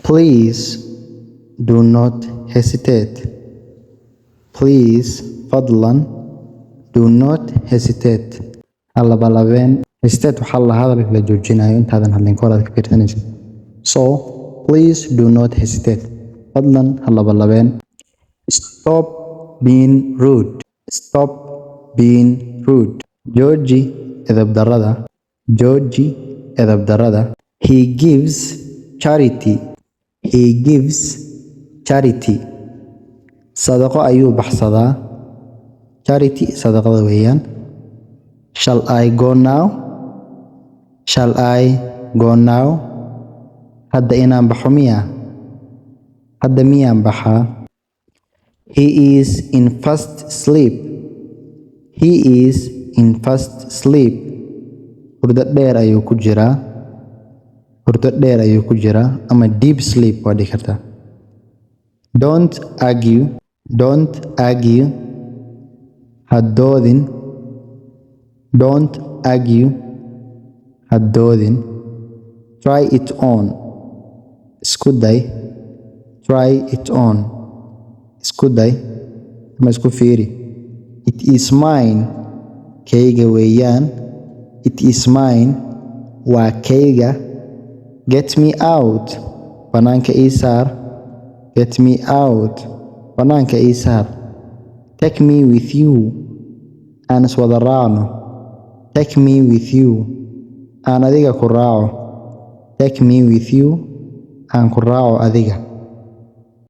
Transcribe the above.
Please do not hesitate. Please fadlan do not hesitate. Alla balabeen hesitate waxaa la hadalka la joojinayo intaadan hadlin koraad ka fiirsanaysid. So please do not hesitate. Fadlan alla balabeen. Stop being rude. Stop being rude. Jooji edeb darada. Jooji edeb darada. He gives charity. He gives charity. Sadaqo ayuu baxsadaa. Charity sadaqada weeyaan. Shall I go now? Shall I go now? Hadda inaan baxo miyaa? Hadda miyaan baxaa? He is in fast sleep. He is in fast sleep. Hurdo dheer ayuu ku jiraa. Hurdo dheer ayuu ku jiraa ama deep sleep waa dhihi kartaa. Don't argue. Don't argue. Haddoodin. Don't argue. Haddoodin. Try it on. Isku day. Try it on. Isku day ama isku fiiri. It is mine. Kayga weeyaan. It is mine. Waa kayga. Get me out. Banaanka ii saar. Get me out. Banaanka ii saar. Take me with you. Aan iswada raacno. Take me with you. Aan adiga ku raaco. Take me with you. Aan ku raaco adiga.